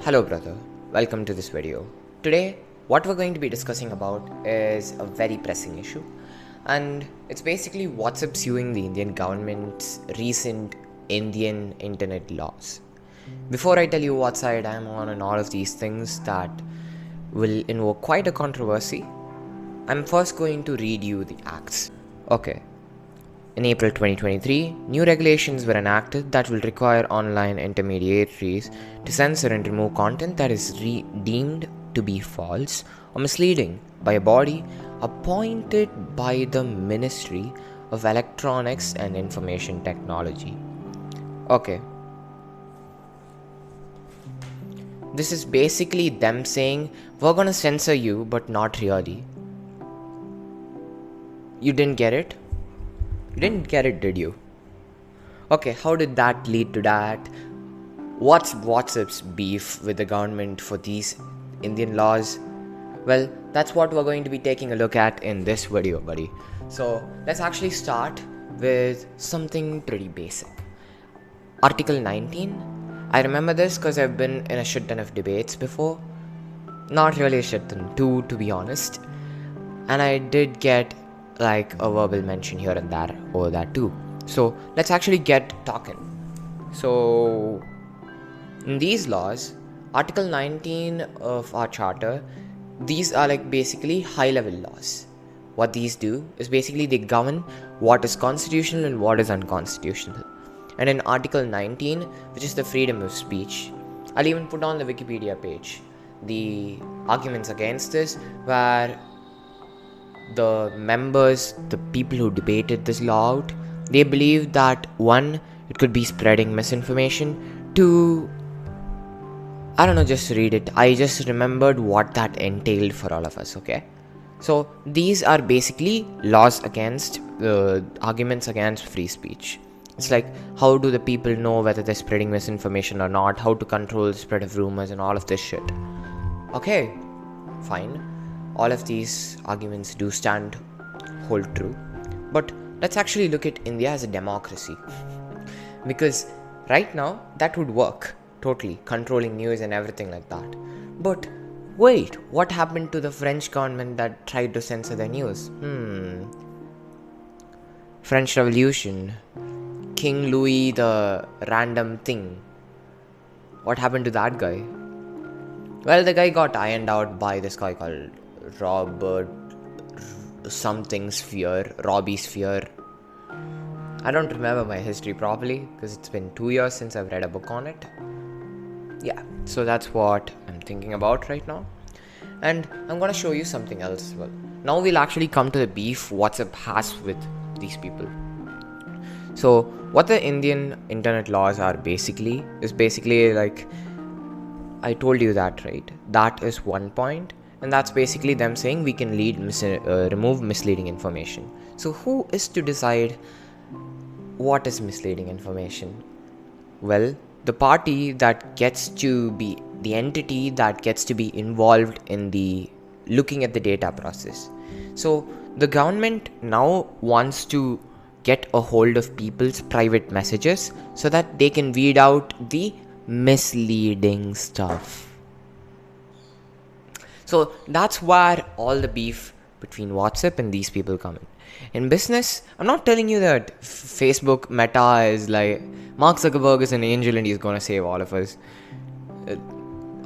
Hello brother, welcome to this video. Today what we're going to be discussing about is a very pressing issue, and it's basically WhatsApp suing the Indian government's recent Indian internet laws. Before I tell you what side I'm on and all of these things that will invoke quite a controversy, I'm first going to read you the acts. Okay. In April 2023, new regulations were enacted that will require online intermediaries to censor and remove content that is deemed to be false or misleading by a body appointed by the Ministry of Electronics and Information Technology. Okay. This is basically them saying, we're gonna censor you, but not really. You didn't get it? You didn't get it, did you? Okay, how did that lead to that? What's WhatsApp's beef with the government for these Indian laws? Well, that's what we're going to be taking a look at in this video, buddy. So, let's actually start with something pretty basic. Article 19. I remember this because I've been in a shit ton of debates before. Not really a shit ton, two to be honest. And I did get like a verbal mention here and there over that too. So let's actually get talking. So in these laws, Article 19 of our charter, these are like basically high level laws. What these do is basically they govern what is constitutional and what is unconstitutional. And in Article 19, which is the freedom of speech, I'll even put on the Wikipedia page the arguments against this, where the members, the people who debated this law out, they believe that one, it could be spreading misinformation. Two, I don't know, just read it. I just remembered what that entailed for all of us, okay? So these are basically laws against arguments against free speech. It's like, how do the people know whether they're spreading misinformation or not? How to control the spread of rumors and all of this shit. Okay, fine. All of these arguments do hold true. But let's actually look at India as a democracy. Because right now, that would work totally, controlling news and everything like that. But wait, what happened to the French government that tried to censor their news? French Revolution, King Louis the random thing. What happened to that guy? Well, the guy got ironed out by this guy called Robbie Sphere. I don't remember my history properly because it's been 2 years since I've read a book on it. Yeah, so that's what I'm thinking about right now. And I'm gonna show you something else as well. Now we'll actually come to the beef WhatsApp has with these people. So what the Indian internet laws are basically like, I told you that, right? That is one point. And that's basically them saying we can remove misleading information. So who is to decide what is misleading information? Well, the party that gets to be the entity that gets to be involved in the looking at the data process. So the government now wants to get a hold of people's private messages so that they can weed out the misleading stuff. So that's where all the beef between WhatsApp and these people come in. In business, I'm not telling you that Facebook Meta is like Mark Zuckerberg is an angel and he's gonna save all of us.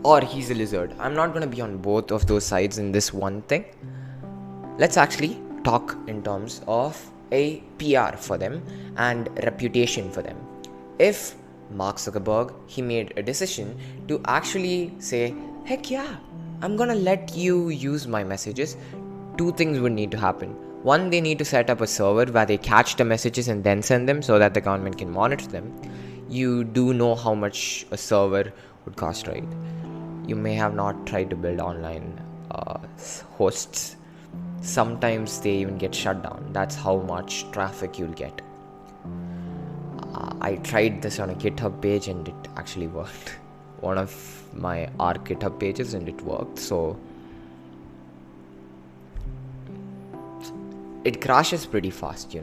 Or he's a lizard. I'm not gonna be on both of those sides in this one thing. Let's actually talk in terms of a PR for them and reputation for them. If Mark Zuckerberg, he made a decision to actually say, heck yeah, I'm gonna let you use my messages, two things would need to happen. One, they need to set up a server where they catch the messages and then send them so that the government can monitor them. You do know how much a server would cost, right? You may have not tried to build online hosts. Sometimes they even get shut down. That's how much traffic you'll get. I tried this on a GitHub page and it actually worked. One of my GitHub pages and it worked. So it crashes pretty fast,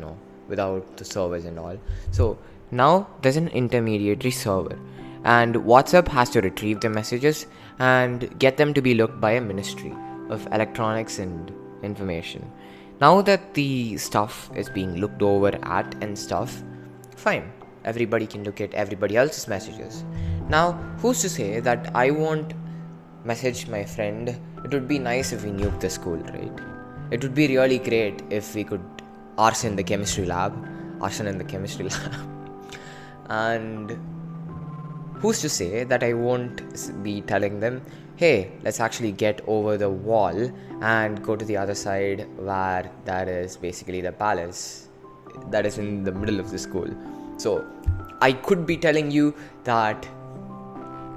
without the servers and all. So now there's an intermediary server, and WhatsApp has to retrieve the messages and get them to be looked by a Ministry of Electronics and Information. Now that the stuff is being looked over at and stuff, fine, everybody can look at everybody else's messages. Now, who's to say that I won't message my friend? It would be nice if we nuked the school, right? It would be really great if we could arson in the chemistry lab. And who's to say that I won't be telling them, hey, let's actually get over the wall and go to the other side where that is basically the palace that is in the middle of the school. So I could be telling you that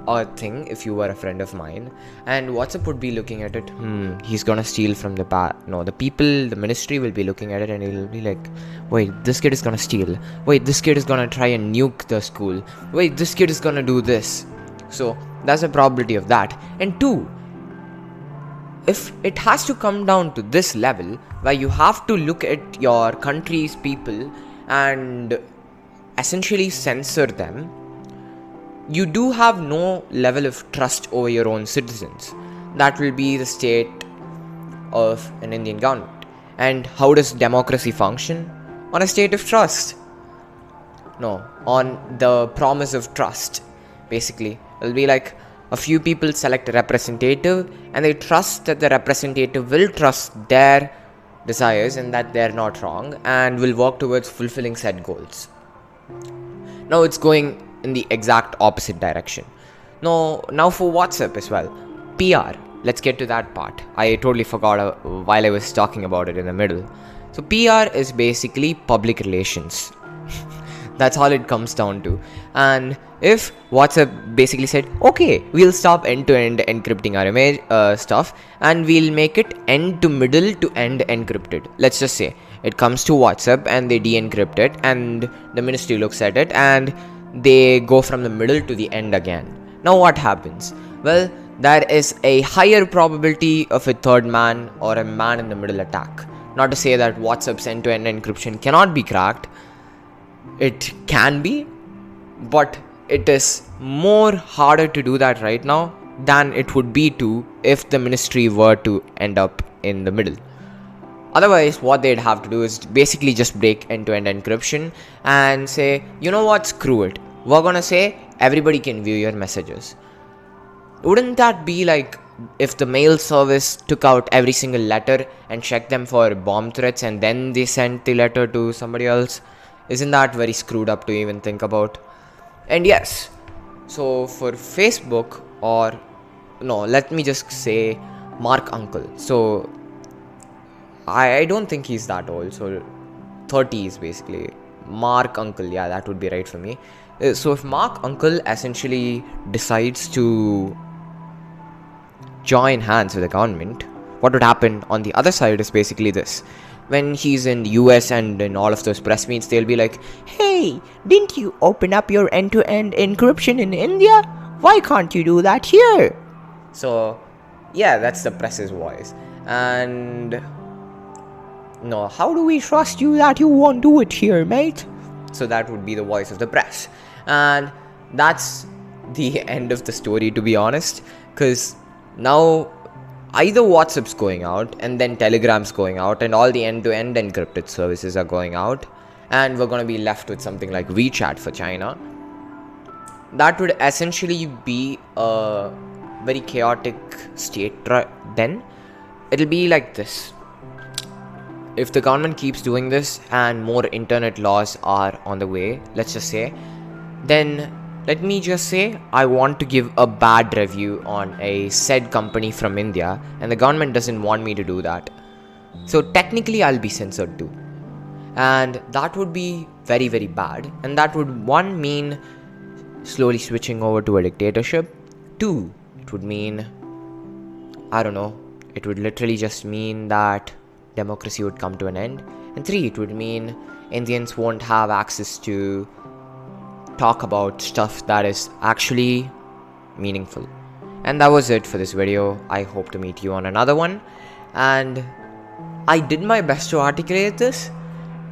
a thing if you were a friend of mine, and WhatsApp would be looking at it. He's gonna steal from the the ministry will be looking at it, and it'll be like, wait, this kid is gonna steal. Wait, this kid is gonna try and nuke the school. Wait, this kid is gonna do this. So there's a probability of that. And two, if it has to come down to this level where you have to look at your country's people and essentially censor them, you do have no level of trust over your own citizens. That will be the state of an Indian government. And how does democracy function? On a state of trust. No, on the promise of trust. Basically, it'll be like a few people select a representative and they trust that the representative will trust their desires and that they're not wrong and will work towards fulfilling said goals. Now it's going in the exact opposite direction. Now for WhatsApp as well. PR. Let's get to that part. I totally forgot while I was talking about it in the middle. So PR is basically public relations. That's all it comes down to. And if WhatsApp basically said, okay, we'll stop end-to-end encrypting our image stuff and we'll make it end-to-middle to end encrypted. Let's just say it comes to WhatsApp and they de-encrypt it and the ministry looks at it and they go from the middle to the end again. Now what happens? Well, there is a higher probability of a third man or a man in the middle attack. Not to say that WhatsApp's end-to-end encryption cannot be cracked. It can be, but it is more harder to do that right now than it would be to if the ministry were to end up in the middle. Otherwise, what they'd have to do is basically just break end-to-end encryption and say, you know what, screw it. We're gonna say everybody can view your messages. Wouldn't that be like if the mail service took out every single letter and checked them for bomb threats and then they sent the letter to somebody else? Isn't that very screwed up to even think about? And yes, so for Facebook, or no, let me just say Mark Uncle. So I don't think he's that old, so 30s basically. Mark Uncle, yeah, that would be right for me. So if Mark Uncle essentially decides to join hands with the government, what would happen on the other side is basically this. When he's in the US and in all of those press meets, they'll be like, hey, didn't you open up your end-to-end encryption in India? Why can't you do that here? So yeah, that's the press's voice. And no, how do we trust you that you won't do it here, mate? So that would be the voice of the press. And that's the end of the story, to be honest. Because now either WhatsApp's going out and then Telegram's going out and all the end-to-end encrypted services are going out. And we're going to be left with something like WeChat for China. That would essentially be a very chaotic state then. It'll be like this. If the government keeps doing this and more internet laws are on the way, let's just say, then let me just say I want to give a bad review on a said company from India and the government doesn't want me to do that. So technically I'll be censored too. And that would be very, very bad. And that would, one, mean slowly switching over to a dictatorship. Two, it would mean, I don't know, it would literally just mean that democracy would come to an end. And three, it would mean Indians won't have access to talk about stuff that is actually meaningful. And that was it for this video. I hope to meet you on another one. And I did my best to articulate this.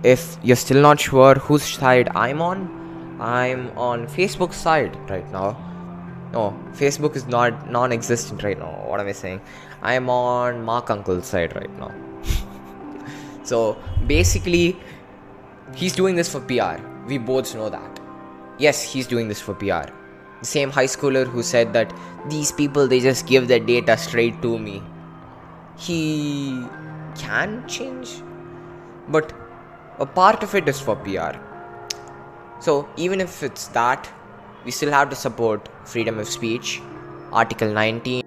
If you're still not sure whose side I'm on, I'm on Facebook side right now. No, Facebook is not non-existent right now. What am I saying? I'm on Mark Uncle's side right now. So basically, he's doing this for PR. We both know that. Yes, he's doing this for PR. The same high schooler who said that these people, they just give their data straight to me. He can change, but a part of it is for PR. So even if it's that, we still have to support freedom of speech, Article 19.